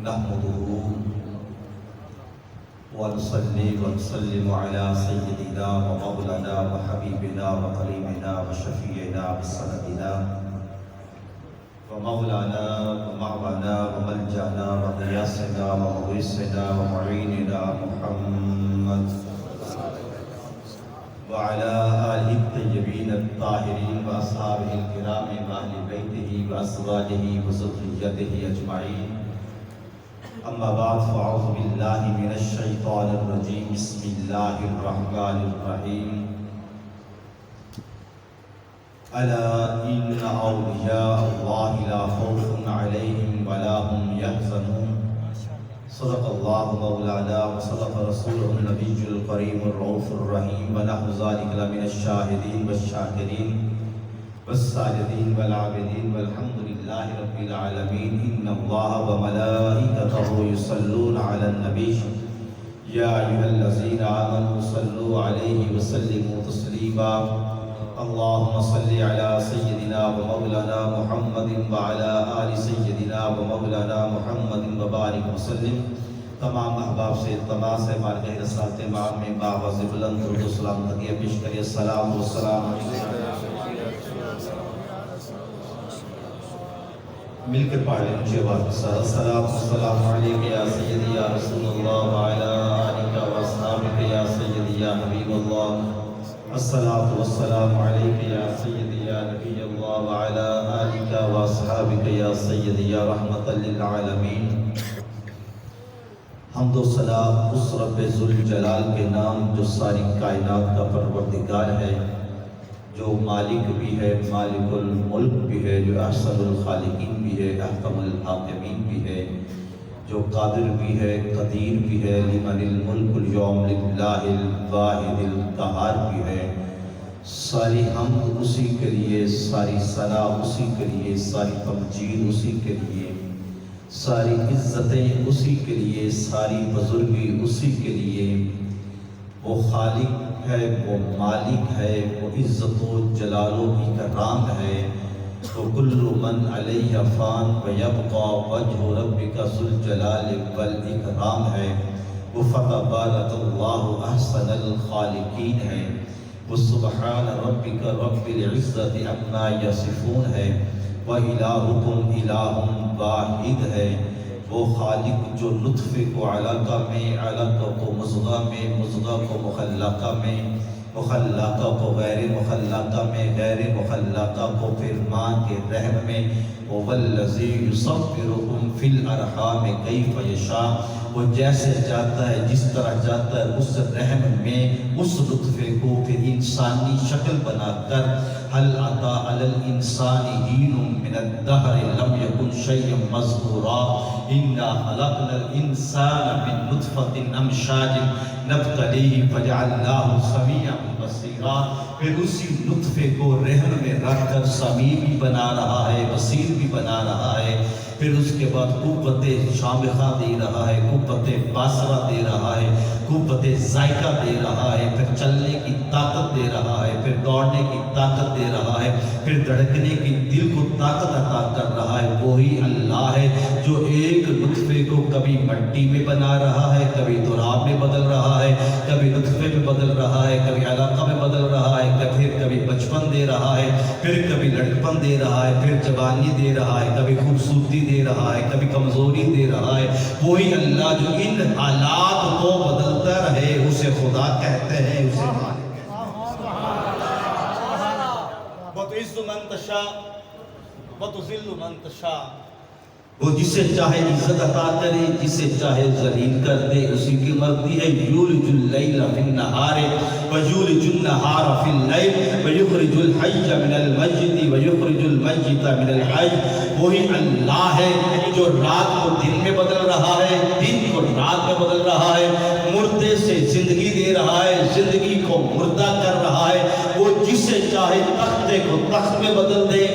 نحمده ونصلي ونسلم على سيدنا ومولانا وحبيبنا وكريمنا وشفيعنا وسندنا ومولانا ومعوانا وملجأنا وقياسنا ومغيثنا ومعيننا محمد وعلى آله الطيبين الطاهرين وأصحابه الكرام وأهل بيته وأزواجه وذريته أجمعين. أما بعد فأعوذ بالله من الشيطان الرجيم. بسم الله الرحمن الرحيم. ألا إن أولياء الله لا خوف عليهم ولا هم يحزنون. صدق الله مولانا وصدق رسوله النبي الكريم الرؤوف الرحيم ونحن ذلك لمن الشاهدين والشاكرين والساجدين والعابدين والحمد لله رب العالمين. إن الله وملائكته يصلون على النبي يا أيها الذين آمنوا صلوا عليه وسلموا تسليما. اللهم صل على سيدنا ومولانا محمد وعلى آل سيدنا ومولانا محمد وبارك وسلم. تمام احباب سے تمام سے بارگاہ رسالت امام میں باوز بلند درود و سلام تقیہ پیش کریے. السلام والسلام مل کے پڑھ لیں مجھے بات. السلام علیکم یا سیدی یا رسول اللہ وعلی آلک و اصحابک یا سیدی یا حبیب اللہ. الصلاة والسلام علیک یا سیدی یا نبی اللہ وعلی آلک و اصحابک یا سیدی یا رحمت للعالمین. حمد و ثنا اس رب ذوالجلال کے نام جو ساری کائنات کا پروردگار ہے، جو مالک بھی ہے، مالک الملک بھی ہے، جو احسن الخالقین بھی ہے، احکم الحاکمین بھی ہے، جو قادر بھی ہے، قدیر بھی ہے. لمن الملک اليوم للہ الواحد القہار بھی ہے. ساری حمد اسی کے لیے، ساری ثنا اسی کے لیے، ساری تمجید اسی کے لیے، ساری عزتیں اسی کے لیے، ساری بزرگی اسی کے لیے. وہ خالق ہے، وہ مالک ہے، وہ عزت و جلال و اکرام ہے. تو کل من علیہ فان ویبقى وجہ ربک ذو الجلال والاکرام ہے. وہ فتبارک اللہ احسن الخالقین ہے. وہ سبحان ربک رب العزت عما یصفون ہے. وَإِلَٰهُكُمْ إِلَٰهٌ وَاحِدٌ ہے. وہ خالق جو لطف کو علقہ میں، علقہ کو مضغہ میں، مضغہ کو مخلقہ میں، مخلقہ کو غیر مخلقہ میں، غیر مخلقہ کو پھر ماں کے رحم میں. وَالَّذِي يُصَوِّرُكُمْ فِي الْأَرْحَامِ كَيْفَ يَشَاءُ. وہ جیسے جاتا ہے، جس طرح جاتا ہے اس رحم میں، اس لطفے کو پھر انسانی شکل بنا کر. هل أتى على الإنسان حين من الدهر لم يكن شيئا مذكورا. إنا خلقنا الإنسان من نطفة أمشاج نبتليه فجعلناه سميعا بصيرا. پھر اسی نطفے کو رحم میں رکھ کر سمیع بھی بنا رہا ہے، بصیر بھی بنا رہا ہے. پھر اس کے بعد قوت شامخہ دے رہا ہے، قوت باصرہ دے رہا ہے، قوت ذائقہ دے رہا ہے، پھر چلنے کی طاقت دے رہا ہے، پھر دوڑنے کی طاقت دے رہا ہے، پھر دھڑکنے کی دل کو طاقت عطا کر رہا ہے. وہی اللہ ہے جو ایک نطفے کو کبھی مٹی میں بنا رہا ہے، کبھی تراب میں بدل رہا ہے، کبھی نطفے میں بدل رہا ہے، کبھی علقہ میں بدل رہا ہے، پھر کبھی بچپن دے رہا ہے، پھر کبھی لڑکپن دے رہا ہے، پھر جوانی دے رہا ہے، کبھی خوبصورتی دے رہا ہے، کبھی کمزوری دے رہا ہے. وہی اللہ جو ان حالات کو بدلتا رہے اسے خدا کہتے ہیں، اسے مالک کہتے ہیں. وَتُعِزُّ مَن تَشَاءُ وَتُذِلُّ مَن تَشَاءُ. وہ جسے چاہے عزت عطا کرے، جسے چاہے ذلیل کر دے، اسی کی مرضی ہے. یولج اللیل فی النہار ویولج النہار فی اللیل ویخرج الحی من المیت ویخرج المیت من الحی. وہی اللہ ہے جو رات کو دن میں بدل رہا ہے، دن کو رات میں بدل رہا ہے، مردے سے زندگی دے رہا ہے، زندگی کو مردہ کر رہا ہے. وہ جسے چاہے تختے کو تخت میں بدل دے،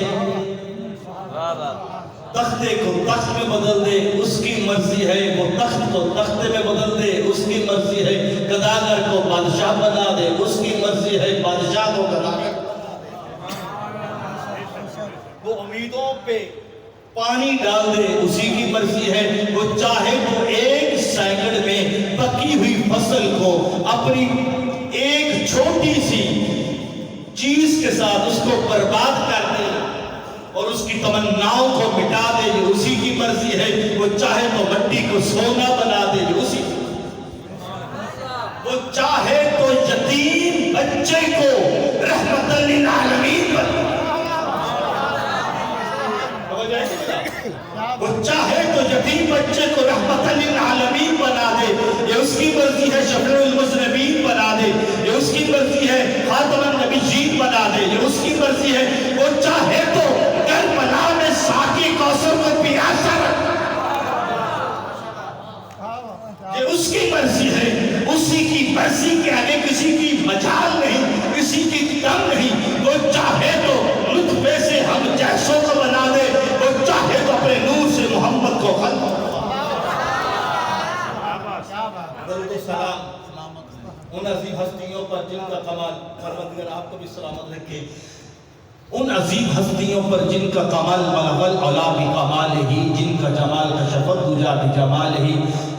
تختے کو تخت میں بدل دے، اس کی مرضی ہے. وہ تخت کو تختے میں بدل دے، اس کی مرضی ہے. گداگر کو بادشاہ بنا دے، اس کی مرضی ہے. بادشاہ کو گداگر بنا دے. وہ امیدوں پہ پانی ڈال دے، اسی کی مرضی ہے. وہ وہ چاہے تو ایک سیکنڈ میں پکی ہوئی فصل کو اپنی ایک چھوٹی سی چیز کے ساتھ اس کو برباد کر دے اور اس کی تمناؤں کو مٹا دے، یہ اسی کی مرضی ہے۔ وہ چاہے تو مٹی کو سونا بنا دے، یہ اسی کی، وہ چاہے تو یتیم بچے کو رحمت للعالمین بنا دے، وہ چاہے تو یتیم بچے کو رحمت للعالمین بنا دے، یہ اس کی مرضی ہے۔ شفیع المذنبین بنا دے، یہ اس کی مرضی ہے۔ خاتم النبیین بنا دے، یہ اس کی مرضی ہے۔ وہ چاہے تو کربلا میں ساقی کوثر کو پیاسا رکھ، یہ اس کی مرضی ہے۔ اسی کی مرضی کے آگے کسی کی مجال نہیں، کسی کی دم نہیں۔ وہ چاہے تو نطفے سے ہم جیسوں کو بنا دے، وہ چاہے تو اپنے نور سے محمد کو خلق درود و سلام ان عظیم ہستیوں پر جن کا کمال، پروردگار آپ کو بھی سلامت رکھے، ان عظیم ہستیوں پر جن کا کمال بلغ العلا بکمالہ، جن کا جمال کشفت دجا بجمالہ،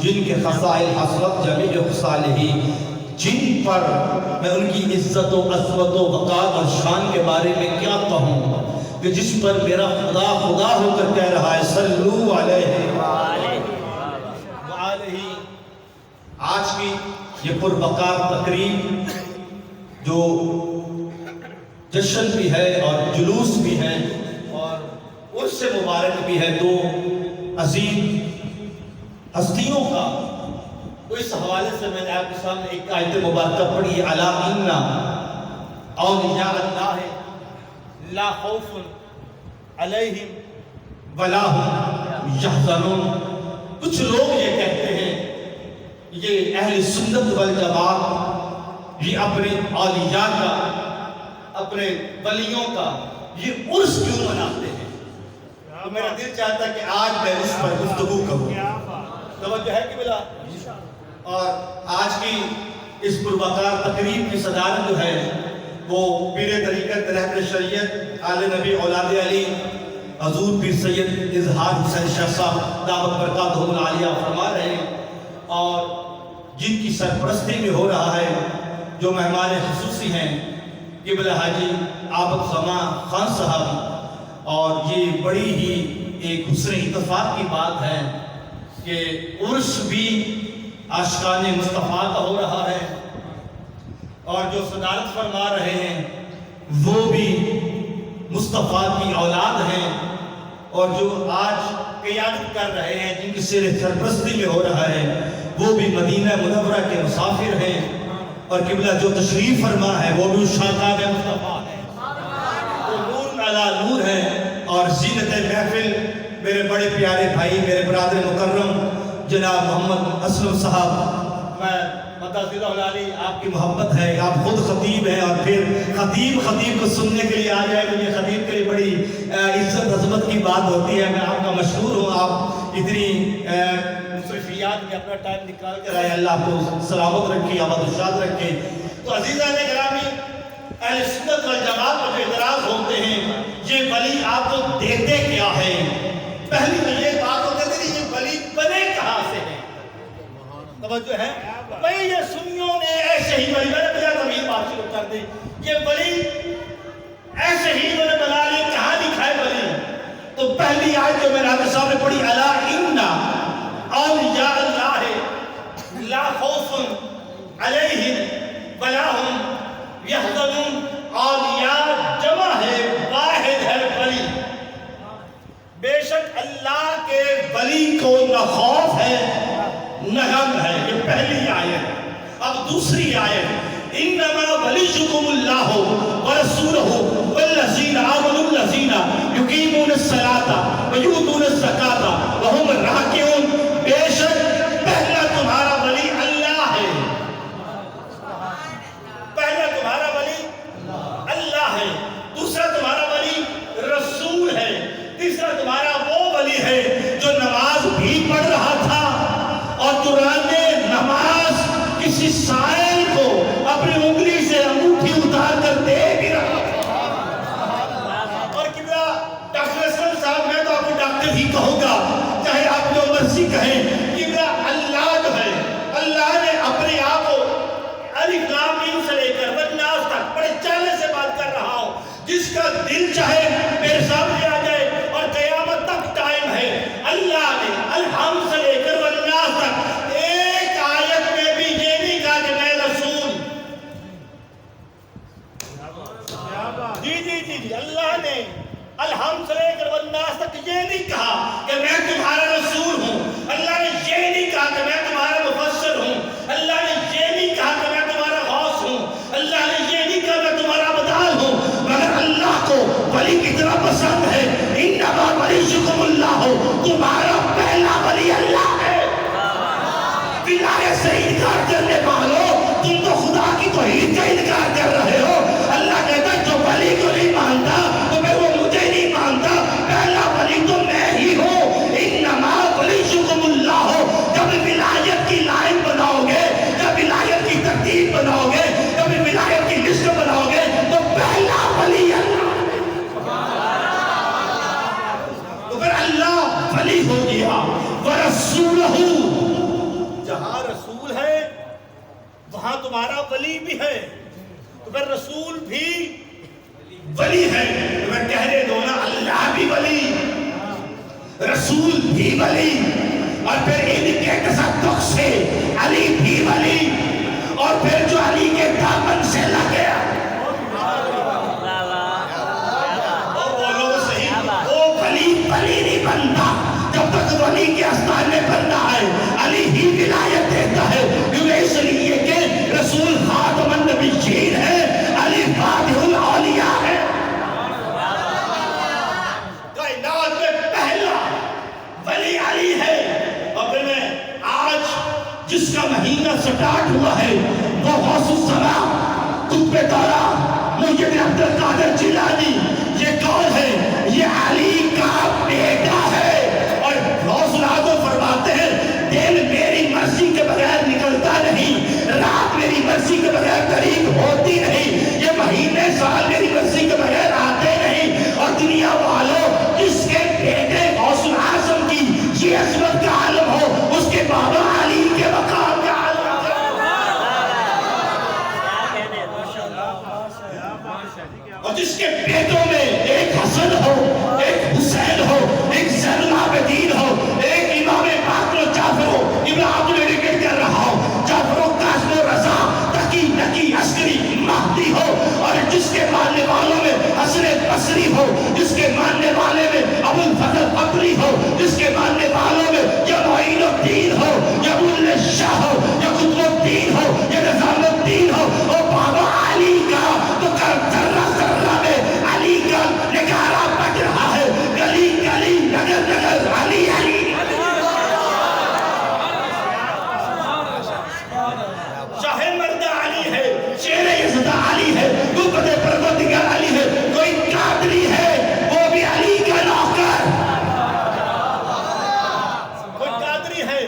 جن کے خصائل حسرت جمیع خصالہ، جن پر میں ان کی عزت و عظمت و وقار اور شان کے بارے میں کیا کہوں کہ جس پر میرا خدا خدا ہو کر کہہ رہا ہے صلو علیہ وآلہ۔ آج کی یہ پروقار تقریب جو جشن بھی ہے اور جلوس بھی ہے اور عرس مبارک بھی ہے، دو عظیم ہستیوں کا، تو اس حوالے سے میں نے آپ کے سامنے ایک آیت مبارکہ پڑھی ہے، الا ان اولیاء اللہ لا خوف علیہم ولا هم یحزنون۔ کچھ لوگ یہ کہتے ہیں، یہ اہل سنت والجماعت، یہ اپنے اولیاء کا، اپنے ولیوں کا یہ عرس کیوں مناتے ہیں؟ تو میرا دل چاہتا ہے کہ آج میں اس پر گفتگو کروں، توجہ ہے کہ بلا؟ اور آج کی اس پروقار تقریب کی صدارت جو ہے وہ پیر طریقت رہبر شریعت آل نبی اولاد علی حضور پیر سید اظہار حسین شاہ صاحب دعوت برکاتہم العالیہ فرما رہے ہیں، اور جن کی سرپرستی میں ہو رہا ہے، جو مہمان خصوصی ہیں قبلہ حاجی عابد زمان خان صاحب، اور یہ بڑی ہی ایک حسن اتفاق کی بات ہے کہ عرس بھی عاشقان مصطفیٰ کا ہو رہا ہے، اور جو صدارت فرما رہے ہیں وہ بھی مصطفیٰ کی اولاد ہیں، اور جو آج قیادت کر رہے ہیں، جن کی سرپرستی میں ہو رہا ہے، وہ بھی مدینہ منورہ کے مسافر ہیں، اور قبلہ جو تشریف فرما ہے وہ بھی شاہکار مصطفیٰ ہے، وہ نور علی نور ہے۔ اور زینت محفل میرے بڑے پیارے بھائی، میرے برادر مکرم جناب محمد اسلم صاحب، میں مدعو علی، آپ کی محبت ہے، آپ خود خطیب ہیں، اور پھر خطیب کو سننے کے لیے آ جائے تو یہ خطیب کے لیے بڑی عزت عظمت کی بات ہوتی ہے۔ میں آپ کا مشہور ہوں، آپ اتنی مصرفیات میں اپنا ٹائم نکال کر آئے، اللہ آپ کو سلامت رکھے، آباد و شاد رکھے۔ تو عزیزان گرامی، اہل سنت والجماعت پر اعتراض ہوتے ہیں یہ ولی آپ کو دیتے کیا ہے؟ پہلی تو یہ بات ہوتی ہے کہ یہ ولی بنے کہاں سے ہیں؟ توجہ ہے بھئی، یہ سنیوں نے ایسے ہی ولی، میں نے بجا تمہیں بات شروع کر دی، یہ ولی ایسے ہی انہوں نے بنا لی، کہاں لکھا ہے ولی؟ تو پہلی آیت جو میں نے آپ کے سامنے پڑھی، الا ان اولیاء اللہ لا خوف علیہم ولا هم یحزنون۔ اولیاء جمع ہے، واحد ہے ولی، بے شک اللہ کے ولی کو نہ خوف ہے نہ غم ہے۔ یہ پہلی آیت۔ اب دوسری آیت، انما ولیکم اللہ ورسولہ والذین آمنوا الذین یقیمون الصلاۃ ویؤتون الزکاۃ وہم راکعون۔ بے شک پہلا تمہارا ولی اللہ ہے، پہلا تمہارا ولی اللہ ہے، دوسرا تمہارا ولی رسول ہے، تیسرا تمہارا وہ ولی ہے جو نماز بھی پڑھ رہا تھا اور دوران نماز کسی سائل کو اپنی انگلی سے انگوٹھی اتار کر دے بھی رہا تھا۔ اور کبلا ڈاکٹر اسلم صاحب، میں تو آپ کو ڈاکٹر ہی کہوں گا، چاہے اللہ نے الحم سے لے کر والناس تک ایک آیت میں بھی یہ نہیں کہا کہ میں رسول. جی اللہ نے الحم سے لے کر والناس تک یہ نہیں کہا کہ میں تمہارا رسول ہوں. اللہ نے یہ نہیں کہا کہ میں تمہارا مفسر ہوں. اللہ نے یہ نہیں کہا کہ میں تمہارا غوث ہوں. اللہ نے یہ نہیں کہا میں تمہارا بدال ہوں. مگر اللہ کو ولی کتنا پسند ہے. انما ولیکم اللہ، تمہارا پہلا ولی اللہ ہے. ولایت سے انکار کرنے والوں، تم تو خدا کی توحید کا انکار کر رہے ہو. اللہ کہتا ہے جو ولی کو نہیں مانتا تو پھر وہ مجھے نہیں مانتا. پہلا ولی تو میں ہی ہوں. انما ولیکم اللہ. جب ولایت کی لائن بناؤ گے، جب ولایت کی ترتیب بناؤ گے، جب ولایت کی لسٹ بناؤ گے تو پہلا ولی اللہ. تو پھر اللہ ولی ہو گیا. ورسولہ، جہاں رسول ہے وہاں تمہارا ولی بھی ہے. تو پھر رسول بھی ولی ہے. تو میں کہنے دو نا، اللہ بھی ولی، رسول بھی ولی، اور پھر ان کے تصدق سے علی بھی ولی، اور پھر جو علی کے دامن سے لگ گیا. بولو صحیح، وہ ولی نہیں بنتا جب تک ولی کے آستانے پر نہ آئے. علی ہی ولایت دیتا ہے، کیونکہ اس لیے کہ رسول خاتم النبیین ہے، علی فاتح الاولیاء ہے. کائنات میں پہلا ولی علی ہے. اور پھر میں آج جس کا مہینہ سٹارٹ ہوا ہے وہ غوث الزمان قطب دورہ محی عبد القادر جیلانی. یہ کون ہے؟ یہ علی کا بیٹا ہے. اور غوث العظم فرماتے ہیں دن میری مرضی کے بغیر نکلتا نہیں، رات میری مرضی کے بغیر قریب ہوتی نہیں، یہ مہینے سال میری مرضی کے بغیر آتے نہیں. اور دنیا والوں، جس کے بیٹے غوث العظم کی یہ عظمت کا عالم ہو، اس کے بابا علی کے مقام کا عالم. اور جس کے بیٹوں میں ایک حسن ہو، ایک حسین ہو، ایک زین العابدین ہو، ایک امام باقر و جعفر ہو، ابن عبد الوہاب کر رہا ہو، جعفر و قاسم و رضا، تقی نقی عسکری مہدی ہو، اور جس کے ماننے والوں میں حسن بصری ہو، جس کے ماننے والے میں ابو الفضل بکری ہو، جس کے ماننے والوں میں یا معین الدین ہو، یا بلے شاہ ہو، یا قطب الدین ہو، یا نظام الدین ہو، اور بابا علی کا تو ذرہ ذرہ میں علی کا نگارہ بج رہا ہے. گلی گلی نگر نگر علی علی. شاہ مردہ علی ہے، شیر یزدہ علی ہے، قوت پروردگار علی ہے. کوئی قادری ہے وہ بھی علی کا نوکر. کوئی قادری ہے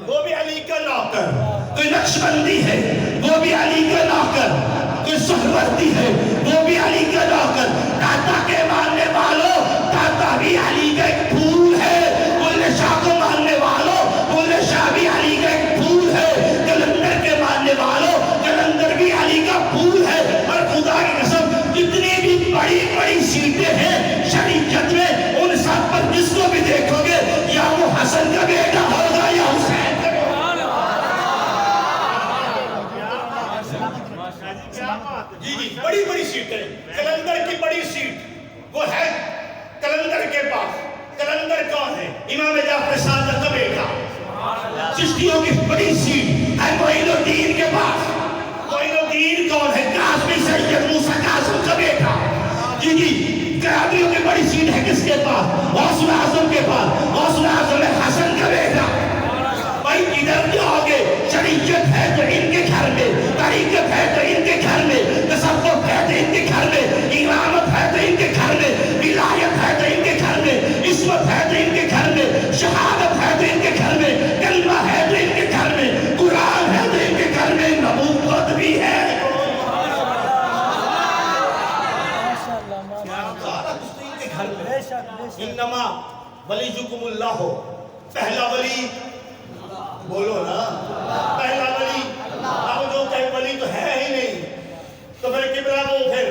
وہ بھی علی کا نوکر. کوئی نقشبندی ہے وہ بھی علی کا نوکر. کوئی سہروردی ہے وہ بھی علی کا نوکر. داتا کے ماننے والوں، داتا بھی علی کا ایک پھول ہے. بلے شاہ کو ماننے والوں، بلے شاہ بھی علی کا ایک پھول ہے. کلندر کے ماننے والوں، کلندر بھی علی کا پھول ہے. اور خدا کی قسم جتنی بھی بڑی بڑی سیٹیں ہیں شریعت میں، ان سب پر جس کو بھی دیکھو گے یا وہ حسن کا بیٹا ہوگا یا حسین کا بیٹا. جی بڑی بڑی سیٹیں. کلندر کی بڑی سیٹ وہ ہے کلندر کے پاس. کلندر کون ہے؟ امام جعفر صادق کا بیٹا. چشتیوں کی بڑی سیٹ ہے معین الدین کے پاس. معین الدین کون ہے؟ قاسمی سید موسیٰ قاسم کا بیٹا. جی قیادیوں کی بڑی سیٹ ہے کس کے پاس؟ غوث العظم کے پاس. غوث العظم ہے حسن کا بیٹا. بھائی ادھر جاؤ گے، شریعت ہے تو ان کے گھر میں، طریقت ہے تو ان کے گھر میں، تصوف ہے تو ان کے گھر میں، امامت ہے تو ان کے گھر میں، ولایت ہے تو ان کے گھر میں، عصمت ہے تو ان کے گھر میں، شہادت ہے تو ان کے گھر میں، کلمہ ہے تو ان کے گھر میں، قرآن ہے تو ان کے گھر میں، نبوت بھی ہے. انما ولیکم اللہ. پہلا ولی بولو نا، پہلا ولی. اب جو کہ ولی تو ہے ہی نہیں تو پھر کبرا وہ پھر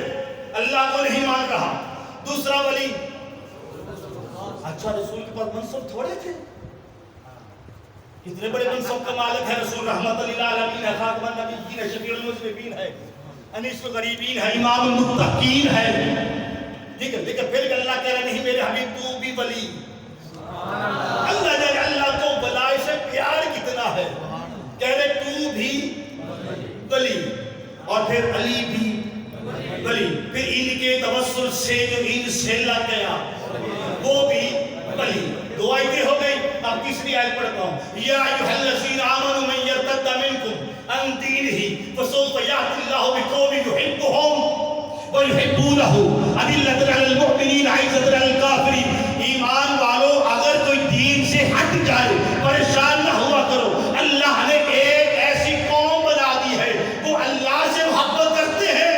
اللہ کو نہیں مان رہا. دوسرا ولی، اچھا رسول کے پاس منصب تھوڑے تھے. کتنے بڑے منصب کا مالک ہے رسول رحمت للعالمین ہے، خاتم النبیین ہے، شفیع المذنبین ہے، انیس الغریبین ہے، امام المتقین ہے. لیکن پھر اللہ کہہ رہے نہیں میرے حبیب تو بھی ولی. اللہ جانے اللہ کو بلائے سے پیار کتنا ہے. کہہ رہے تو بھی ولی اور پھر علی بھی ولی. پھر ان کے توسل سے جو ان سے اللہ گیا وہ بھی ولی. دو آیتیں ہو گئی. اب تیسری آیت پڑھتا ہوں. یا ایھا الذین آمنوا من یرتد منکم عن دینہ فسوف یأتی اللہ بقوم یحبهم وَيُحِبُّونَهُ أَذِلَّةٌ عَلَى الْمُؤْمِنِينَ عِزَّةٌ عَلَى الْكَافِرِينَ. ایمان والو اگر کوئی دین سے ہٹ جائے پریشان نہ ہوا کرو. اللہ نے ایک ایسی قوم بنا دی ہے وہ اللہ سے محبت کرتے ہیں.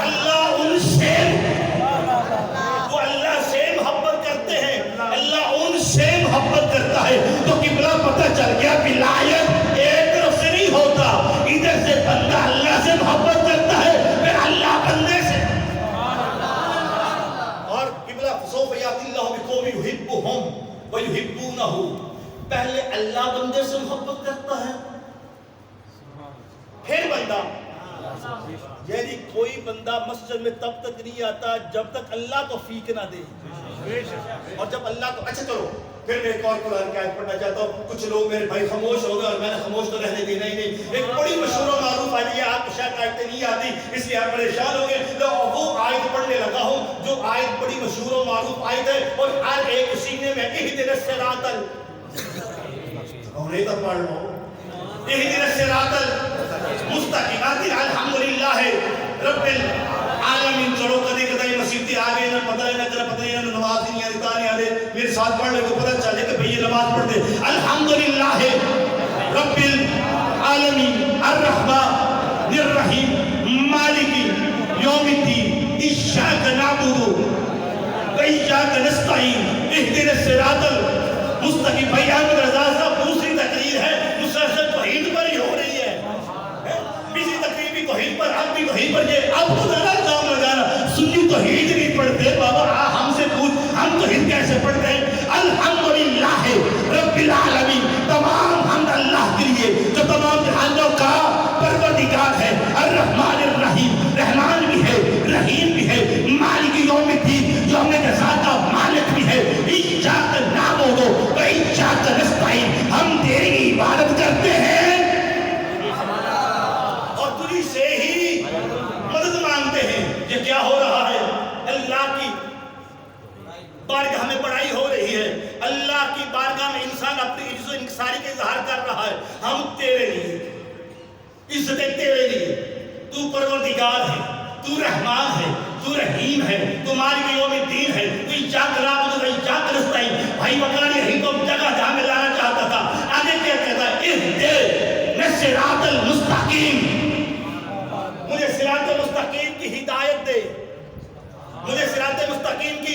اللہ ان سے محبت کرتے ہیں. اللہ ان سے محبت کرتا ہے. تو قبلہ پتہ چل گیا ولایت ایک طرف سے نہیں ہوتا. ادھر سے بندہ اللہ سے محبت کرتا ہے پھر اللہ بندے سے. اور قبلہ سوف یأتی اللہ بقوم یحبهم ویحبونه. پہلے اللہ بندے سے محبت کرتا ہے پھر بندہ. یعنی کوئی بندہ مسجد میں تب تک نہیں آتا جب تک اللہ توفیق نہ دے. اور جب اللہ تو اچھا کرو پھر میں ایک اور قرآن کی آیت پڑھنا چاہتا ہوں. کچھ لوگ میرے بھائی خاموش ہو گئے اور میں نے خاموش تو رہنے دینا ہی نہیں. ایک بڑی مشہور و معروف آیت ہے. آپ کو شاید آیتیں نہیں آتی اس لیے آپ پریشان ہو گئے. تو وہ آیت پڑھنے لگا ہوں جو آیت بڑی مشہور و معروف آیت ہے اور ہر ایک سینے میں اہدنا الصراط اور یہ تو پڑھ لو اہدنا الصراط المستقیم. الحمدللہ رب العالمین. چلو کدی کدی مصیبتیں آ گئی نہ پتہ نہ کرا پتہ نہیں نماز نہیں آتی تا نہیں آتے. میرے ساتھ پڑھ لے کو پتہ چلے کہ بھئی یہ نماز پڑھتے. الحمدللہ رب العالمین الرحمن الرحیم مالک یوم الدین ایاک نعبد و ایاک نستعین اہدنا الصراط المستقیم. بھائی احمد رضا صاحب دوسری تقریر ہے مسلسل توحید پر ہی ہو رہی ہے. پچھلی تقریر بھی توحید پر اب بھی توحید پر. یہ اب تو ذرا کام لگانا سنی توحید نہیں پڑھتے بابا ہم سے پوچھ ہم توحید کیسے پڑھتے ہیں. الحمدللہ رب العالمین. تمام حمد اللہ کے لیے جو تمام جہانوں کا پروردگار ہے. الرحمن الرحیم رحمان بھی ہے رحیم بھی ہے. مالک یوم الدین یوم جزا کا مالک بھی ہے. ایاک نعبد و ایاک نستعین. ہم تیری عبادت کرتے ہیں اور تجھی سے ہی مدد مانگتے ہیں. یہ کیا ہو رہا ہے؟ اللہ کی بارگاہ میں بڑائی ہو رہی ہے. اللہ کی بارگاہ میں انسان اپنی عجز و انکساری کا اظہار کر رہا ہے. ہم تیرے لیے عزتیں تیرے لیے. تو پروردگار ہے, تو رحمان ہے, تو رحیم ہے, تو مالک یوم الدین ہے, تو ایاک نعبد و ایاک نستعین. بھائی مکان یہی تو جگہ جہاں میں لانا چاہتا تھا. آگے کیا کہتا ہے؟ اہدنا الصراط المستقیم. مجھے صراط مستقیم کی ہدایت دے. مجھے صراط مستقیم کی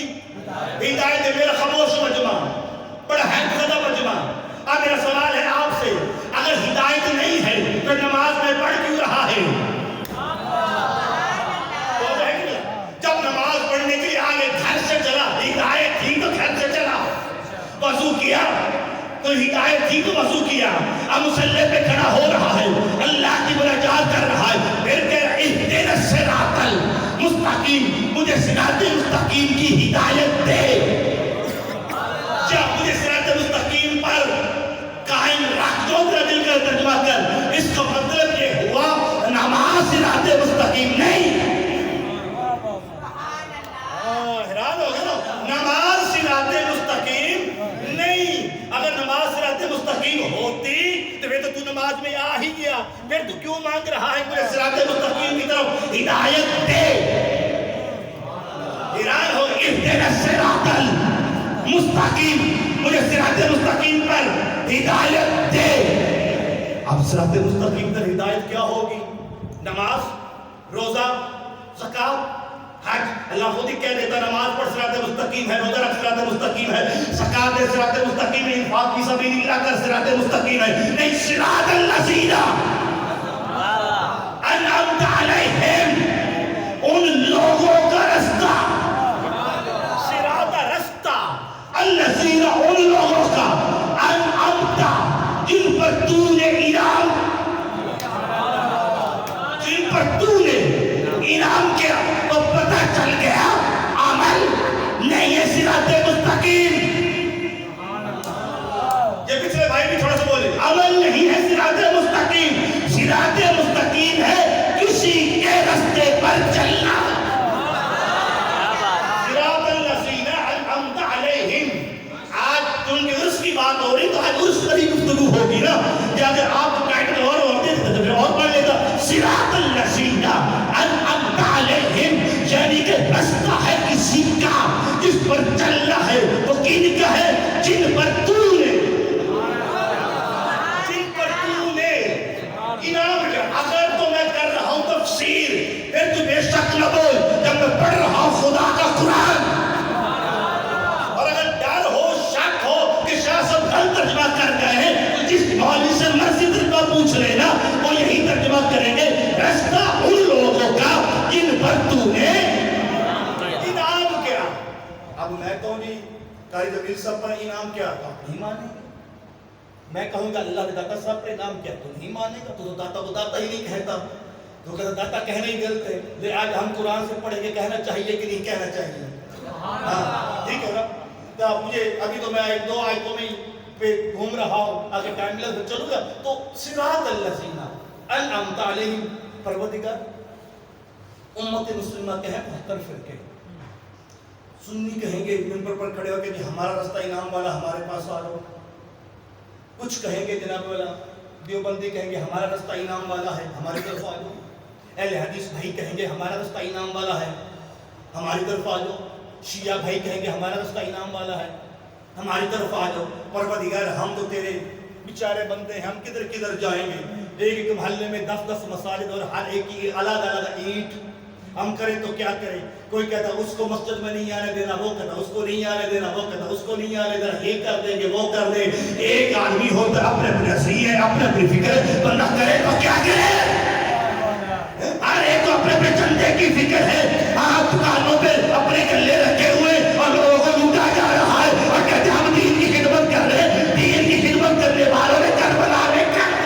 ہدایت دے. میرا خاموش مجمع بڑا حیرت زدہ مجمع. اب میرا سوال ہے آپ سے, اگر ہدایت نہیں ہے تو نماز میں پڑھ کیوں رہا ہے؟ جب نماز پڑھنے کے لیے آگے گھر سے چلا ہدایت تھی تو گھر سے چلا. وضو کیا تو ہدایت تھی تو وضو کیا. اب مصلی پہ کھڑا ہو رہا ہے اللہ کی مناجات کر رہا ہے. پھر کہہ رہا اہدنا الصراط المستقیم. مجھے صراط مستقیم کی ہدایت دے. جب مجھے صراط مستقیم پر قائم رکھ دو. دل کر ترجمہ کر. اس کا مطلب یہ ہوا نماز صراط مستقیم نہیں. حیران ہو گئے نا. نماز صراط مستقیم نہیں. اگر نماز صراط مستقیم ہوتی تو پھر تو نماز میں آ ہی گیا. پھر تو کیوں مانگ رہا ہے مجھے صراط مستقیم کی طرف ہدایت دے؟ حیران ہو. اہدنا الصراط المستقیم. مجھے صراط مستقیم پر ہدایت دے. اب صراط مستقیم پر ہدایت کیا ہوگی؟ نماز, روزہ, زکات, حج. اللہ خود ہی کہہ دیتا نماز پڑھ صراط مستقیم ہے, روزہ رکھ صراط مستقیم ہے, زکات دے صراط مستقیم ہے, انفاق فی سبیل اللہ کر صراط مستقیم ہے. نہیں, صراط الذین انعمت علیہم, ان لوگوں کا رستہ. صراط رستہ الذین, ان لوگوں کا انعمت یہ پچھلے بھائی بھی تھوڑا سا بولے. عمل نہیں ہے صراط مستقیم. صراط مستقیم ہے کسی کے راستے پر چلنا. صراط الذین انعمت علیہم. آج ان کے عرس کی بات ہو رہی تو آج عرس پر ہی گفتگو ہوگی نا. کہ اگر آپ ٹائٹل اور ہوتے تو پھر اور پڑھ لیتا. صراط الذین انعمت علیہم یعنی کہ راستہ ہے کسی کا جس پر چلنا ہے وہ کن کا ہے؟ جن پر تو نے انعام کیا. اگر تو میں کر رہا ہوں تفسیر پھر تو بے شک نہ بول جب میں پڑھ رہا ہوں خدا کا قرآن. اور اگر ڈر ہو شک ہو کہ شاہ صاحب غلط ترجمہ کر گئے ہیں تو جس مولوی سے مرضی ترجمہ پوچھ لینا وہ یہی ترجمہ کریں گے راستہ ان لوگوں کا جن پر تو نے انعام کیا. اب میں کہوں جی قاری جمیل صاحب پر انعام کیا تو آپ نہیں مانیں گے. میں کہوں گا اللہ نے داتا صاحب پر انعام کیا تو نہیں مانے گا. تو داتا کو داتا ہی نہیں کہتا. تو کہتا داتا کہنا ہی غلط ہے. لے آج ہم قرآن سے پڑھیں گے کہنا چاہیے کہ نہیں کہنا چاہیے. ہاں ٹھیک ہے نا. تو مجھے ابھی تو میں ایک دو آیتوں میں پہ گھوم رہا ہوں. اگر ٹائم ملا تو چلوں گا. تو صراط الذین انعمت علیہم پروردگار امت مسلمہ کے ہیں 72 فرقے. سنی کہیں گے منبر پر کھڑے ہو کے جی ہمارا راستہ انعام والا ہمارے پاس آ جاؤ. کچھ کہیں گے جناب والا دیوبندی کہیں گے ہمارا راستہ انعام والا ہے ہماری طرف آ جاؤ. اہل حدیث بھائی کہیں گے ہمارا راستہ انعام والا ہے ہماری طرف آ جاؤ. شیعہ بھائی کہیں گے ہمارا راستہ انعام والا ہے ہماری طرف آ جاؤ. پروردگار ہم تو تیرے بیچارے بندے ہیں ہم کدھر کدھر جائیں گے. ایک ایک محلے میں 10 مساجد اور ہر ایک کی الگ الگ اینٹ. ہم کریں تو کیا کریں. کوئی کہتا اس کو مسجد میں نہیں آنے دینا وہ کہتا اس کو نہیں آنے دینا وہ کہتا اس کو نہیں آنے دینا. یہ کر دیں گے وہ کر دیں. ایک آدمی ہوتا اپنے اپنے نظریے اپنے اپنی فکر بندہ کرے تو کیا کرے. ہر ایک کو اپنے اپنے چندے کی فکر ہے. آپ دکانوں پہ اپنے گلے رکھے ہوئے اور لوگوں کو لوٹا جا رہا ہے اور کہتے ہم دین کی خدمت کر رہے ہیں. دین کی خدمت کرنے والوں نے کربلا میں کر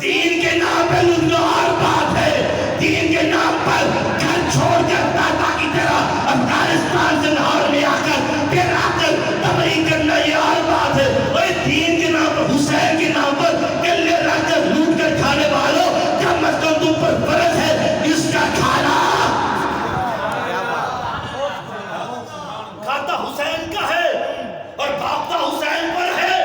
دین کے نام پہ لوٹنا اور بات ہے. دین کے نام پر گھر چھوڑ کر داتا کی طرح افغانستان سے لاہور میں آ کر پھر آ کر تبلیغ کرنا یہ اور بات ہے. اور دین کے نام پر حسین کے نام پر گلے رکھ کر لوٹ کر کھانے والوں کم از کم تم پر فرض ہے اس کا کھانا. کھاتا حسین کا ہے اور بھاگتا حسین پر ہے.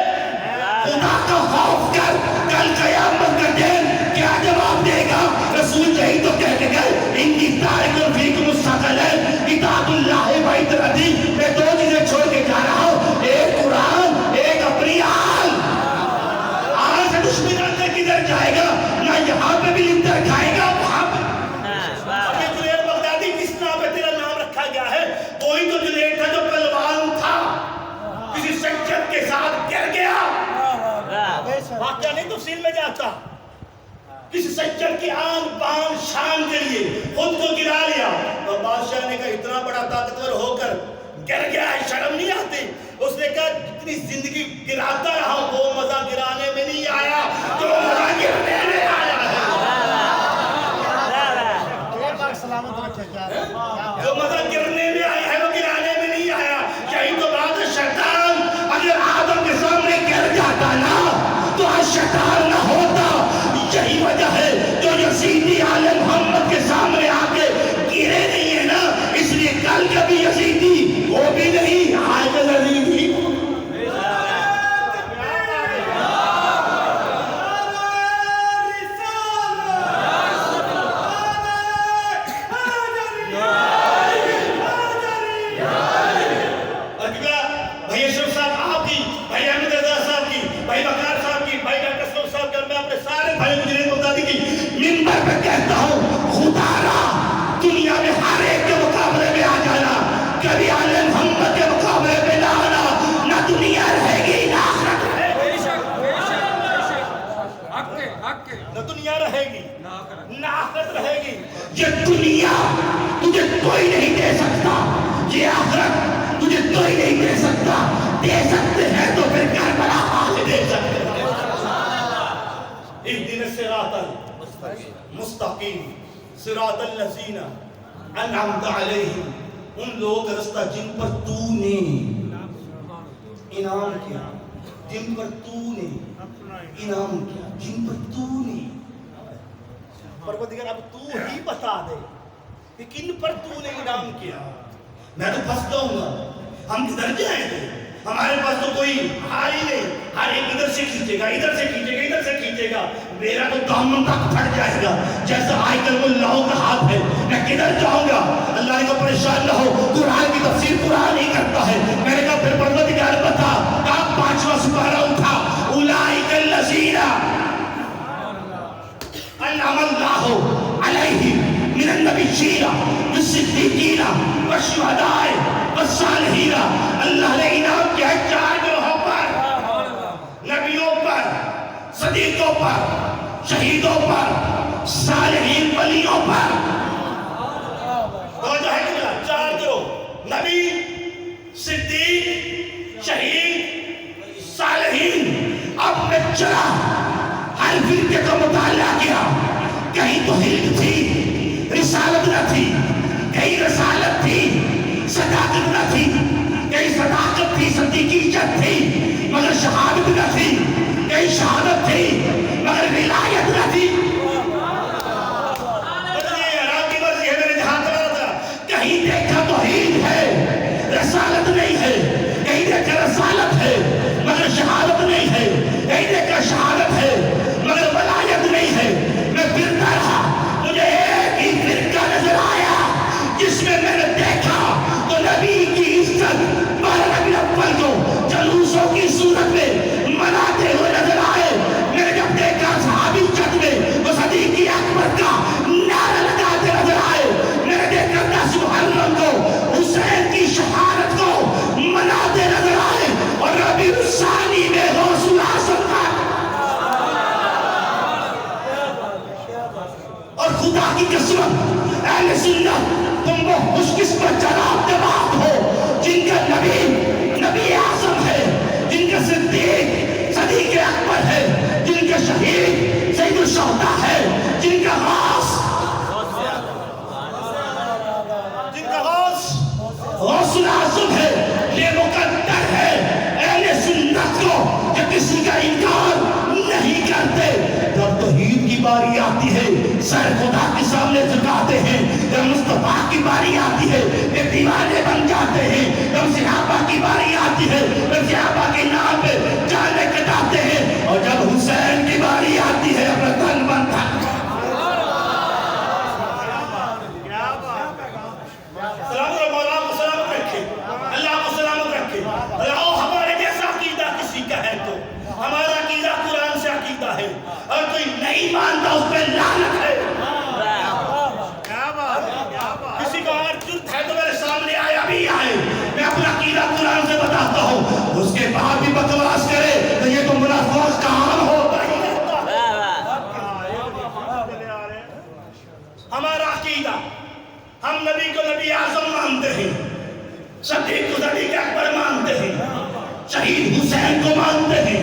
خدا کا خوف کر کل قیامت کا دن کیا جواب دے گا. رسول یہی تو کہہ کے گئے انی تارک فیکم الثقلین اطاعت اللہ و اطاعتی. میں دو چیزیں چھوڑ کے جا رہا ہوں ایک قرآن ایک اپنی آل. آل سے دشمن اندر کدھر جائے گا نہ یہاں پہ بھی لنگر کھائے گا وہاں پہ. اب یہ جنید بغدادی کس نام پہ تیرا نام رکھا گیا ہے. کوئی تو جنید تھا جو پہلوان تھا کسی سنجد کے ساتھ گر گیا. واقعہ نہیں تفصیل میں جاتا. کسی سجن کی آن بان شان کے لیے خود کو گرا لیا تو بادشاہ نے کہا اتنا بڑا طاقتور ہو کر گر گیا ہے شرم نہیں آتی. اس نے کہا جتنی زندگی گراتا رہا وہ مزہ گرانے میں نہیں آیا جو مزہ گرنے میں آیا ہے. جو مزہ گرنے میں آیا ہے وہ گرانے میں نہیں آیا. یہی تو بات ہے. شیطان اگر آدم کے سامنے گر جاتا نا تو آج شیطان نہ ہوتا. یہی وجہ ہے جو یزیدی آل محمد کے سامنے آ کے گرے نہیں ہے نا اس لیے کل کبھی یزیدی وہ بھی نہیں آج یزیدی. کہتا ہوں خدا را دنیا میں ہر ایک کے مقابلے میں آ جانا کبھی آل محمد کے مقابلے میں نہ آنا. نہ دنیا رہے گی نہ آخرت رہے گی. نہ دنیا رہے گی نہ آخرت رہے گی. یہ دنیا تجھے کوئی نہیں دے سکتا. یہ آخرت تجھے کوئی نہیں دے سکتا. دے سکتے ہیں تو پھر کربلا آج دے سکتے ہیں. اہدنا الصراط مستقیم صراط الذین انعمت علیہم ان لوگوں کا رستہ جن پر تو نے انعام کیا، جن پر تو نے انعام کیا، جن پر تو نے پروردگار اب تو ہی بتا دے کہ کن پر تو نے انعام کیا۔ میں تو پھنس جاؤں گا، ہم کدھر جائیں گے؟ ہمارے پاس تو کوئی ہار ہی نہیں، ہر ایک ادھر سے کھینچے گا، ادھر سے کھینچے گا، ادھر سے کھینچے گا، میرا تو دامن تک پھٹ جائے گا جیسا آئی کلم اللہ کا ہاتھ ہے۔ میں کدھر جاؤں گا؟ اللہ نے کہا پریشان نہ ہو، قرآن کی تفسیر قرآن ہی کرتا ہے۔ میں نے کہا پھر پروردگار بتا، کہا 5واں سپارہ اٹھا، اولئک الذین انعم اللہ علیہم من النبیین والصدیقین والشہداء والصالحین۔ اللہ نے انعام کیا ہے 4 گروہوں پر، نبیوں پر، صدیقوں پر، شہیدوں پر، صالحین ولیوں پر۔ جو ہے کہ 4 گروہ، نبی، صدیق، شہید، صالحین۔ اب میں چلا ہر فرقے کا مطالعہ کیا، کہیں توحید تھی، رسالت نہ تھی، کہیں رسالت تھی، صداقت نہ تھی، کہیں صداقت تھی، صدیقیت تھی مگر شہادت نہ تھی، کہیں شہادت تھی مگر ولایت نہ تھی۔ کہیں دیکھا توحید ہے رسالت نہیں ہے، کہیں دیکھا رسالت ہے مگر شہادت نہیں ہے، کہیں دیکھا شہادت ہے مگر ولایت نہیں ہے۔ میں پھرتا رہا، مجھے ایک ہی فرقہ نظر آیا جس میں میں نے دیکھا تو نبی کی عزت 12 ربیع الاول کو جلوسوں کی صورت میں مناتے ہوئے نظر آئے۔ میں نے جب دیکھا صحابی چت میں وہ صدیق اکبر کا نعرہ لگاتے نظر آئے۔ میں نے دیکھا 10 محرم کو حسین کی شہادت کو مناتے نظر آئے، اور ربیع الثانی میں غوث الاعظم کا اور خدا کی قسم اہل سنت تم وہ خوش قسمت جناب جماعت ہو جن کا نبی اعظم ہے، جن کا صدیق اکبر ہے، جن کا شہید سید الشہداء ہے، جن کا غوث الاعظم ہے۔ یہ مقدر ہے اہل سنت کو کہ کسی کا انکار نہیں کرتے۔ جب توحید کی باری آتی ہے سر خدا کے سامنے جھکاتے ہیں، جب مصطفیٰ کی باری آتی ہے یہ دیوانے بن جاتے ہیں، جب صحابہ کی باری آتی ہے جب صحابہ کے نام پہ جانے کٹاتے ہیں، اور جب حسین کی باری آتی ہے اپنا تن بنتا ہے۔ ہمارا عقیدہ قرآن سے عقیدہ ہے، اور کوئی نہیں مانتا اس پہ لعنت ہے۔ کسی کو اگر جرت ہے تو میرے سامنے آئے، ابھی آئے، میں اپنا عقیدہ قرآن سے بتاتا ہوں، اس کے بعد بھی بکواس کرے تو یہ تو منافق کا عام ہوتا ہی رہتا ہے۔ ہمارا عقیدہ، ہم نبی کو نبی اعظم مانتے ہیں، صدیق کو صدیق اکبر مانتے ہیں، شہید حسین کو مانتے ہیں،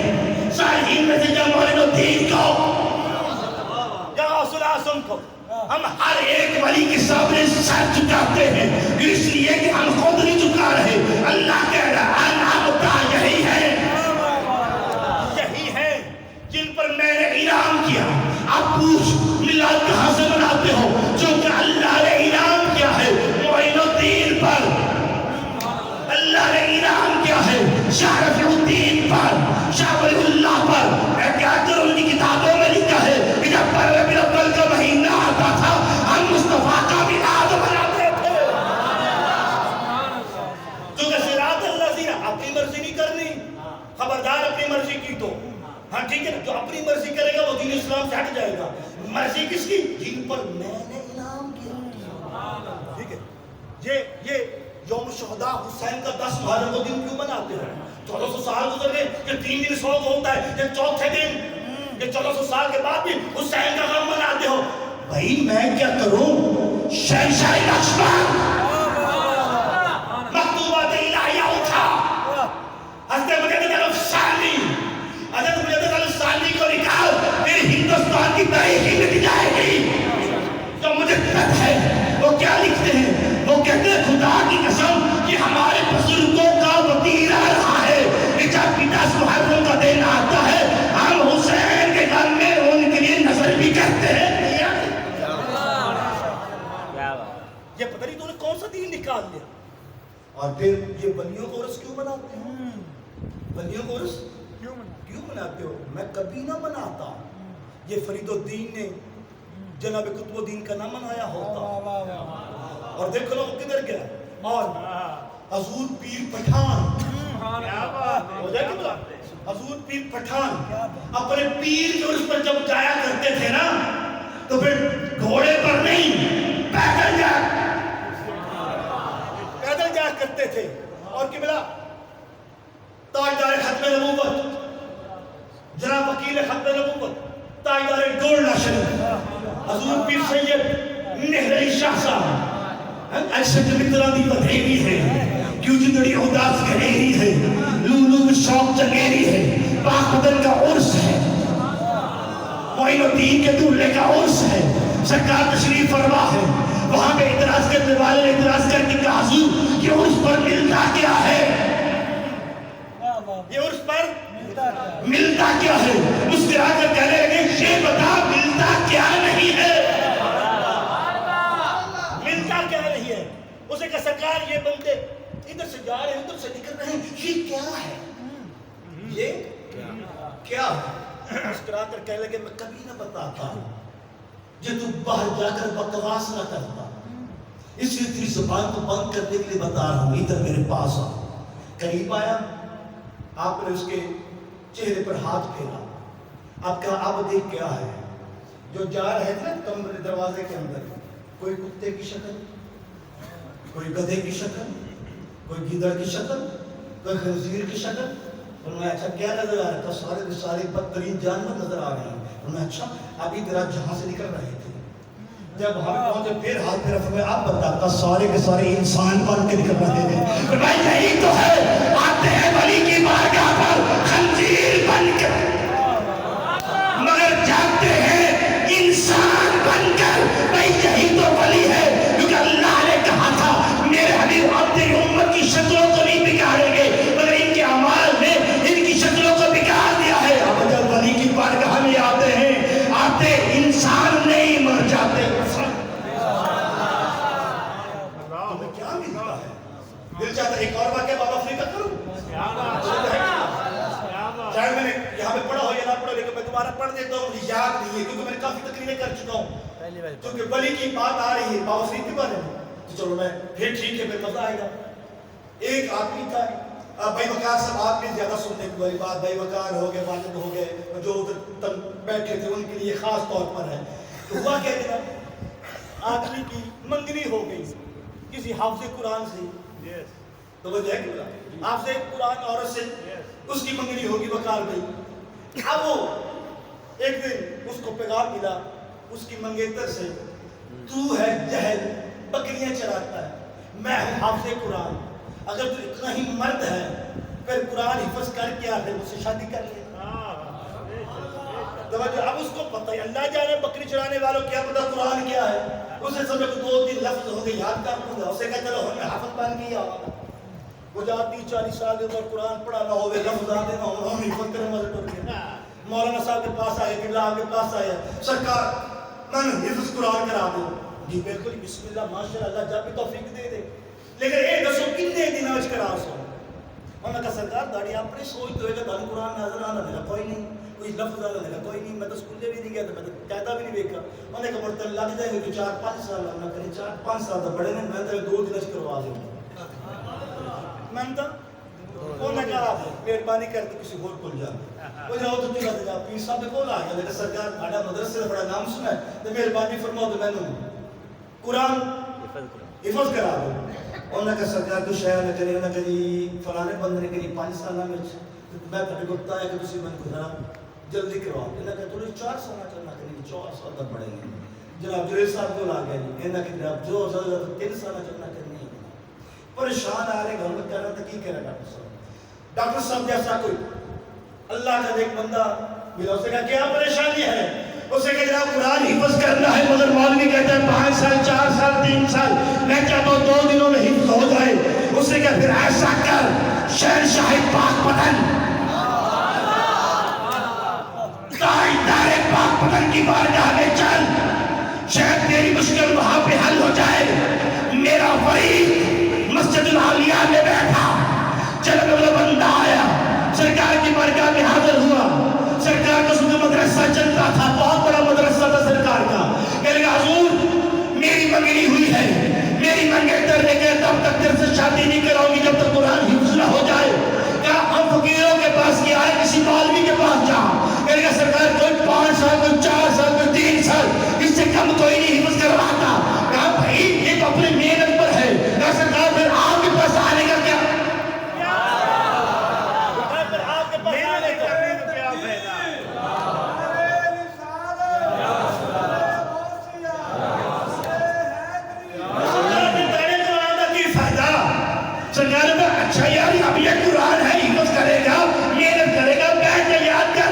صالحین میں سے معین الدین کو یا غوث الاعظم کو۔ ہم ہر ایک ولی کے سامنے سر جھکاتے ہیں، اس لیے کہ ہم خود نہیں جھکا رہے، اللہ کہہ رہا انعام یہی ہے جن پر میں نے انعام کیا۔ اب پوچھ میلاد کہاں سے مناتے ہو؟ چونکہ اللہ نے انعام کیا ہے معین الدین پر، اللہ نے انعام کیا ہے شاہ رفیع الدین پر، شاہ ولی اللہ پر۔ میں کیا کروں، ان کی کتابوں میں لکھا ہے کہ جب ربیع الاول کا مہینہ آتا تھا ہم مصطفیٰ کا میلاد مناتے تھے۔ کیونکہ صراط الذین، اپنی مرضی نہیں کرنی، خبردار اپنی مرضی کی تو ہاں ٹھیک ہے، جو اپنی مرضی کرے گا وہ دین اسلام سے ہٹ جائے گا۔ مرضی کس کی؟ جن پر میں نے انعام کیا۔ ٹھیک ہے، یہ یوم شہداء حسین کا 10 محرم کو دن کیوں مناتے ہیں؟ 1400 سال گزر گئے، یہ 3 دن سوگ ہوتا ہے، یہ چوتھے دن، یہ 1400 سال کے بعد بھی حسین کا غم مناتے ہو۔ بھائی میں کیا کروں؟ شہنشاہ لکشمن مکتوبات الہیہ اٹھا، حضرت مجدد الثانی، حضرت مجدد الثانی کو نکال، پھر ہندوستان کی تاریخ ہی مٹ جائے گی۔ جو مجدد ہے وہ کیا لکھتے ہیں؟ وہ کہتے ہیں خدا کی کیوں مناتے ہو؟ ولیوں کو عرس کیوں مناتے ہو؟ میں کبھی نہ مناتا. یہ فرید الدین نے جناب قطب الدین کا نہ منایا ہوتا. اور دیکھو لوگ کدھر گیا. اور حضور پیر پٹھان حضور پیر پٹھان اپنے پیر کے عرس پر جب جایا کرتے تھے نا تو پھر گھوڑے پر نہیں پیدل جایا کرتے تھے. اور کہ ملا تاجدار ختم نبوت جناب وکیل ختم نبوت تاجدار گولڈا شریف حضور پیر سید مہر علی شاہ صاحب ایسے جمترانی بدھیری ہے کیوں جندڑی اداس گھریری ہے لولو شوق چنگیری ہے پاک بدن کا عرس ہے معین الدین کے دولے کا عرس ہے سرکار تشریف فرما ہے. وہاں پہ اعتراض کرنے والے نے اعتراض کر کے کہا حضور یہ عرس پر ملتا کیا ہے؟ یہ عرس پر ملتا کیا ہے؟ مسکرا کر کہنے لگے یہ بتا ملتا کیا نہیں ہے؟ ملتا کیا نہیں ہے؟ اسے کہا سرکار یہ بندے ادھر سے جا رہے ہیں ادھر سے نکل رہے ہیں یہ کیا ہے؟ یہ کیا ہے؟ مسکرا کر کہنے لگے میں کبھی نہ بتاتا یہ تو باہر جا کر بکواس نہ کرتا اس لیے تیری زبان کو بند کرنے کے لیے بتا رہا ہوں ادھر میرے پاس آ. قریب آیا آپ نے اس کے چہرے پر ہاتھ پھیرا. آپ کہا اب دیکھ کیا ہے؟ جو جا رہے تھے کمرے دروازے کے اندر کوئی کتے کی شکل کوئی گدھے کی شکل کوئی گیدڑ کی شکل کوئی خنزیر کی شکل. انہوں نے اچھا کیا نظر آ رہا تھا؟ سارے کے سارے بدترین جانور نظر آ رہے ہیں. انہوں نے اچھا ابھی درا جہاں سے نکل رہے تھے جب وہاں پہنچے پھر ہاتھ پھر فرمایا آپ بتاتا سارے کے سارے انسان بن کے نکل رہے تھے. فرمایا یہی تو ہے آتے ہیں ولی کی بارگاہ پر خنزیر بن کر مگر جاتے ہیں انسان بن کر. بھائی یہی تو ولی ہے کیونکہ اللہ نے کہا تھا میرے حبیب اپنی امت کی شکلوں کو نہیں بگاڑیں گے مگر ان کے اعمال میں ان کی شکلوں کو بگاڑ دیا ہے. اب جب ولی کی بارگاہ میں آتے ہیں آتے انسان نہیں مر جاتے. تمہیں کیا ملتا ہے؟ دل چاہتا ہے ایک اور واقعہ بابا فری کا کروں چاہے میں نے یہاں پہ پڑھا ہو یا نہ پڑھا لیکن میں دوبارہ پڑھ دیتا ہوں. مجھے یاد نہیں ہے کیونکہ میں نے کافی تقریریں کر چکا ہوں کیونکہ ولی کی بات آ رہی ہے بابا فری کے بارے میں تو چلو میں پھر ٹھیک ہے پھر مزہ آئے گا. ایک آدمی تھا بھائی وقار صاحب آپ نے زیادہ سننے کی والی بات بھائی وقار ہو گئے والد ہو گئے جو ادھر بیٹھے تھے ان کے لیے خاص طور پر ہے. تو ہوا کیا جناب آدمی کی منگنی ہو گئی کسی حافظ قرآن سے. تو وجہ ہے کہ حافظ قرآن عورت سے اس کی منگنی ہوگی وقار گئی. اب وہ ایک دن اس کو پیغام ملا اس کی منگیتر سے تو ہے جہل بکریاں چراتا ہے میں ہوں حافظ قرآن اگر تو اتنا ہی مرد ہے پھر قرآن حفظ کر کے آتے مجھ سے شادی کر لے. اب اس کو پتہ ہے اللہ جانے بکری چرانے والوں کیا پتہ قرآن کیا ہے. اسے سمجھ کو 2-3 لفظ ہو گئے یاد کر دوں گا. اسے کہا چلو ہمیں حافظ بن گیا وہ جا 30-40 سال کے اوپر قرآن پڑھا نہ ہوئے لفظ آتے نہ ہوں ہم حفظ کرنے والے ٹوٹ گئے. مولانا صاحب کے پاس آئے قبلہ آپ کے پاس آیا سرکار میں حفظ قرآن کرا دوں. جی بالکل بسم اللہ ماشاء اللہ جب بھی توفیق دے دے لیکن یہ دسو کتنے دن آج کرا سو. انہوں نے کہا سرکار داڑھی اپنی سوچ تو ہے کہ دن قرآن نظر آنا میرا کوئی نہیں کوئی لفظ آنا میرا کوئی نہیں میں تو اسکول بھی نہیں گیا تو میں تو قاعدہ بھی نہیں دیکھا. انہوں نے کہا مرتب لگ جائے گا 4-5 سال اللہ کرے 4-5 سال تو بڑے نے میں تو 2 دن کروا دوں. میں تو انہوں نے کہا مہربانی کر کے کسی اور کھل جا وہ جاؤ تو چلا جا پیر صاحب کو آ گیا لیکن سرکار بڑا مدرسے سے بڑا نام سنا ہے تو مہربانی فرماؤ تو میں نے قرآن حفظ کرا دو. انہوں نے کہا سرکار تو شاید نہ کرے نہ کری فلانے بندے نے کری 5 سال میں میں تھے کو بتایا کہ تسی من کو ذرا جلدی کروا دو. انہوں نے کہا تھوڑی 4 سال کرنا کری 4 سال تک پڑیں گے. جناب جلیل صاحب کو لا گیا جی انہوں نے کہا جناب جو زیادہ 3 سال چلنا کرنی ہے. پریشان آ رہے گھر میں کہہ رہا تھا کی کہہ رہا ڈاکٹر صاحب جیسا کوئی اللہ کا ایک بندہ ملا. اسے کہا کیا پریشانی ہے؟ اسے کہا جناب قرآن حفظ کرنا ہے مگر مولوی کہتا ہے 5 سال 4 سال 3 سال میں چاہتا ہوں 2 دنوں میں حفظ ہو جائے. اسے کہا پھر ایسا کر شہنشاہ پاک پتن تاجدار پاک پتن کی بارگاہ میں چل شاید تیری مشکل وہاں پہ حل ہو جائے. میرا فرید مسجد العالیہ میں بیٹھا چل اب یہ قرآن ہے، حفظ کرے گا، محنت کرے گا، بیٹھ کے یاد کر۔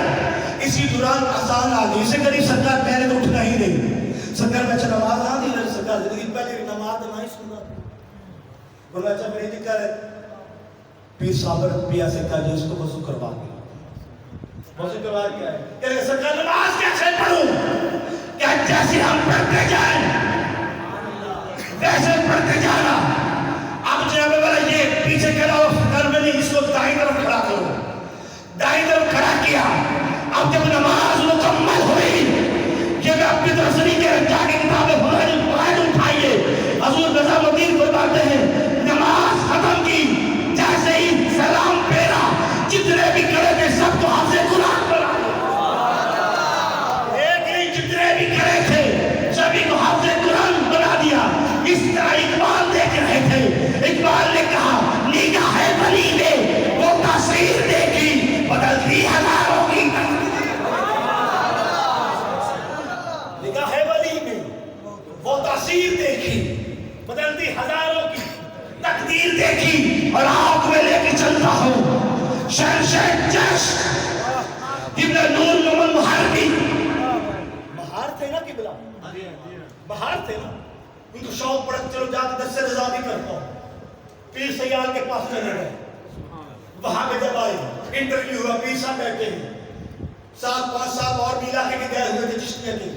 اسی دوران آسان آ گئی، اسے کری سرکار پہلے تو اٹھنا ہی نہیں، سرکار میں اچھا نماز نہ دی رہی، سرکار زندگی پہلے نماز نہ ہی سننا، بولا اچھا میری ذکر ہے، پیر صاحب پیا سے کہا جو اس کو وضو کروا کے وضو کروا کیا ہے کہ سرکار نماز کیسے پڑھوں کہ جیسے ہم پڑھتے جائیں ویسے پڑھتے جانا۔ اب جناب والا یہ پیچھے کھڑا ہو، سرکار میں نے اس کو دائیں طرف کھڑا کرو، دائیں طرف کھڑا کیا۔ اب جب نماز مکمل ہوئی، یہ میں اپنی طرف سے نہیں کہہ جا کے کتاب فوائد اٹھائیے، حضور نظام الدین فرماتے ہیں نماز ختم کی، جیسے ہی سلام پھیرا، جتنے بھی کھڑے تھے سب کو حافظ قرآن بنا دیا، ایک نہیں جتنے بھی کھڑے تھے سبھی کو حافظ قرآن بنا دیا۔ اس طرح اقبال دیکھ رہے تھے، اقبال نے کہا نگاہ ولی نے وہ تاثیر دیکھی بدلتی ہزاروں کی نگاہ ولی نے وہ تاثیر دیکھی بدلتی ہزاروں کی تقدیر دیکھی، اور آنکھ میں لے کے چلتا ہوں شہنشاہ جشن ابن نور محمد محربی، مہار تھے نا قبلہ، مہار تھے نا، ان کو شوق پڑا چلو جا کے دس سے رضا بھی کرتا ہوں، پیر سیال کے پاس چلے گئے، وہاں پہ جب آئے انٹرویو ہوا، پیر صاحب بیٹھے ہیں، 7-5 صاحب اور بھی علاقے کے گئے ہوئے تھے چشتیہ کے،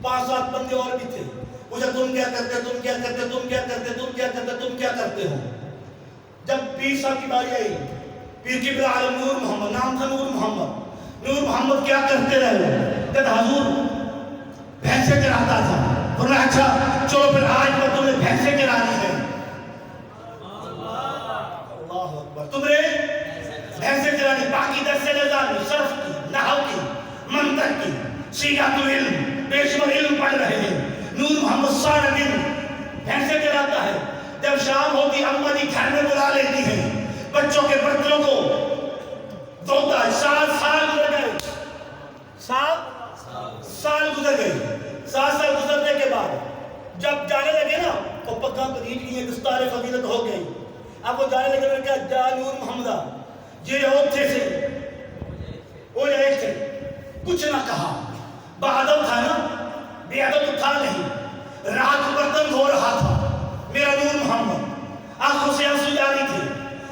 5-7 بندے اور بھی تھے، مجھے تم کیا کرتے تم کیا کرتے تم کیا کرتے تم کیا کرتے تم کیا کرتے ہو۔ جب پیر صاحب کی باری آئی، پیر قبلہ عالم نور محمد، نام تھا نور محمد، نور محمد کیا کرتے رہے؟ کہتا حضور بھینسیں چراتا تھا، فرمایا اچھا چلو پھر آج میں تمہیں بھینسیں چرانی ہے، اللہ اکبر، تمہیں بھینسیں چرانی، باقی درس نظام صرف کی، نحو کی، منطق کی، سیغۃ العلم، بے شمار علم پڑھ رہے ہیں۔ نور محمد سارا دن بھینسیں چراتا ہے، جب شام ہوتی اماں جی گھر میں بلا لیتی ہے، بچوں کے برتنوں کو دھوتا ہے، 7 سال گزر گئے، 7 سال گزر گئے، 7 سال گزرنے کے بعد جب جانے لگے نا وہ پگاں قریب کی دستار فضیلت ہو گئی، اب وہ جانے لگے، انہوں نے کہا جا نور محمدہ جی اوتھے سے وہ جائے تھے، کچھ نہ کہا، بہادر تھا نا، بے ادب تو تھا نہیں، رات برتن دھو رہا تھا میرا نور محمد، آنکھوں سے آنسو جاری تھے،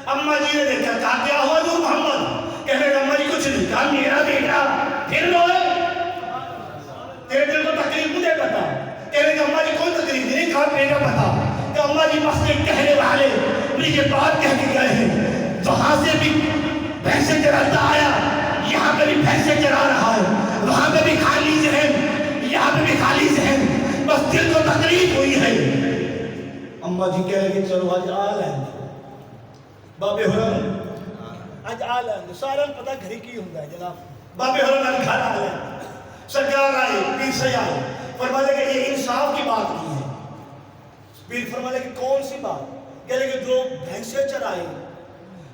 اماں جی نے دیکھا، کہا کیا ہوا نور محمد؟ کہنے لگا اماں جی کچھ نہیں، کہا میرا بیٹا پھر روئے، تیرے دل کو تکلیف مجھے پتا، کہنے لگا اماں جی کوئی تکلیف نہیں، کہا بیٹا پتا، کہ اماں جی مسجد کہنے والے مجھے بات کہہ کے گئے ہیں، وہاں سے بھی بھینسیں چراتا آیا، یہاں پہ بھی بھینسیں چرا رہا ہے، وہاں پہ بھی خالی ذہن، یہاں پہ بھی خالی ذہن، بس دل کو تکلیف ہوئی ہے۔ اماں جی کہہ لگے چلو آج آل ہے بابے حرم، آج آل ہے، سارا پتہ گھری کی ہوندہ ہے جناب، بابے حرم گھر آل ہے، سرکار آئے، پیر سے آئے، فرمانے کہ یہ انصاف کی بات نہیں ہے، پیر فرمانے کہ کون سی بات؟ کہہ لگے جو بھینسیں چرائے،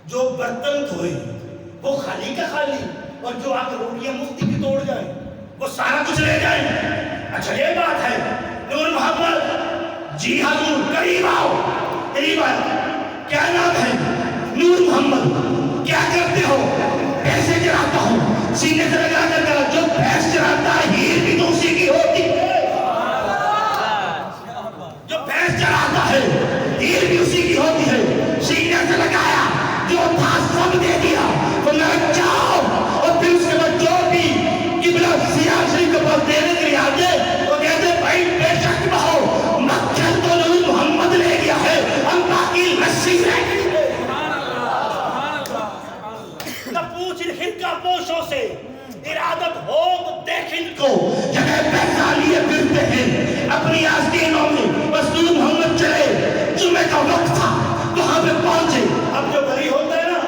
جو برتن دھوئے وہ خالی کا خالی، اور جو آ کے روٹیاں مفتی کی توڑ جائیں وہ سارا کچھ لے جائیں، اچھا یہ بات ہے نور محمد، جی حضور قریب آؤ، قریب آؤ، کیا نام ہے؟ نور محمد، کیا کرتے ہو؟ پیسے چراتا ہوں، سینے سے لگا کر کہا جو بھینس چراتا ہے ہیر بھی تو اسی کی ہوتی ہے، جو بھینس چراتا ہے ہیر بھی اسی کی ہوتی ہے، سینے سے لگایا جو تھا سب دے دیا، تو میں جاؤ، اور پھر اس کے بعد جو بھی قبلہ سیاہ شریف کے پاس دینے کے لیے آگے وہ کہتے بھائی بے شک بہو مکھن تو نور محمد لے گیا ہے، ہم باقی لسی رہ گئی ہے۔ نہ پوچھ ان خرقہ پوشوں سے ارادت ہو تو دیکھ ان کو، جگہ پیسہ لیے پھرتے ہیں اپنی آستینوں میں، بس نور محمد چلے، جمعہ کا وقت تھا وہاں پہ پہنچے۔ اب جو ولی ہوتا ہے نا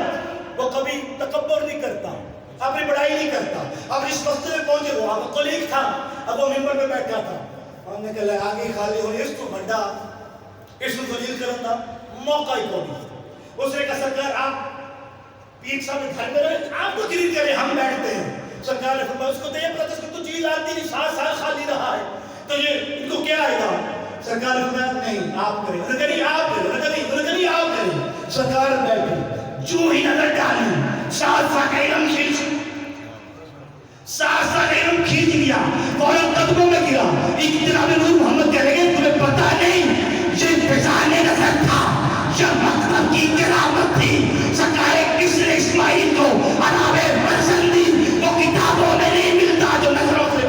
وہ کبھی تکبر نہیں کرتا، اپنی بڑائی نہیں کرتا، اب اس مسجد میں پہنچے، وہ آپ کو لیک تھا، اب وہ ممبر پہ بیٹھا تھا، ہم نے کہا آگے خالی ہونے اس کو بڑھا، اس کو ذلیل کرن دا موقع ہی کو بھی، اس نے کہا سرکار آپ پیر صاحب گھر میں رہے، آپ کو ذلیل کریں، ہم بیٹھتے ہیں۔ سرکار نے فرمایا اس کو دے پڑا اس کو تو چیز آتی نہیں، 7 سال خالی رہا ہے، تو یہ ان کو کیا آئے گا؟ سرکار نے فرمایا نہیں آپ کریں، انہوں نے کہا نہیں آپ کریں، انہوں نے کہا نہیں آپ کریں، سرکار بیٹھے، جو ہی نظر ڈالی ساتھ ساتھ علم کھینچ لیا، فوراً قدموں میں گرا. ایک جناب نور محمد کہہ لگے تمہیں پتا نہیں یہ فضان نظر تھا، یہ مطلب کی کرامت تھی. سرکار کسر اسماعیل کو عذاب مرسل دی، وہ کتابوں میں نہیں ملتا جو نظروں سے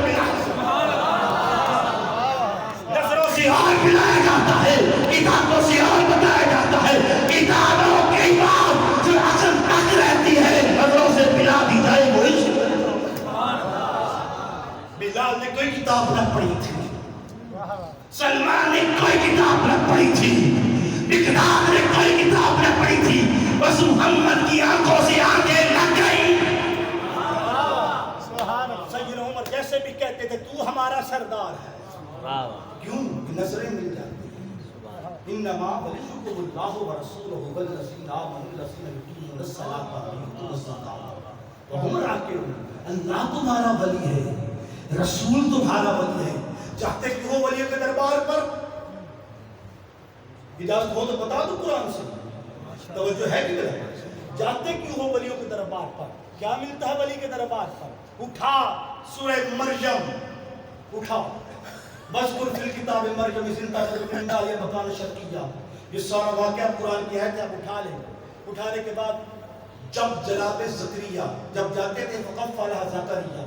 نظروں سے اور پلایا جاتا ہے، کتابوں سے اور بتایا جاتا ہے. کتابوں کے بعد جو اصل تک رہتی ہے نظروں سے پلا دی جائے وہ عشق. بلال نے کوئی کتاب نہ پڑھی تھی، سلمان نے کوئی کتاب نہ پڑھی تھی، مقداد نے کوئی کتاب نہ پڑھی تھی، بس محمد کی آنکھوں سے آنکھیں لگ گئی. سیدنا عمر جیسے بھی کہتے تھے تو ہمارا سردار ہے. کیوں؟ نظریں مل جاتی ہیں. انما ولیکم اللہ ورسولہ والذین آمنوا الذین یقیمون الصلاۃ ویؤتون الزکاۃ وهم راکعون. اللہ تمہارا ولی ہے، رسول تمہارا ولی ہے. چاہتے کہ وہ ولیوں کے دربار پر اجازت ہو تو بتا دو قرآن سے، توجہ ہے کہ نہیں؟ جاتے کہ وہ ولیوں کے دربار پر کیا ملتا ہے؟ ولی کے دربار پر اٹھا سورہ مریم اٹھا، بس کل فی الکتاب مریم زندہ زندہ یہ مکان شرقیہ، یہ سارا واقعہ قرآن کی ہے کہ آپ اٹھا لیں. اٹھانے کے بعد جب جناب زکریا جب جاتے تھے فقف علیہ زکریا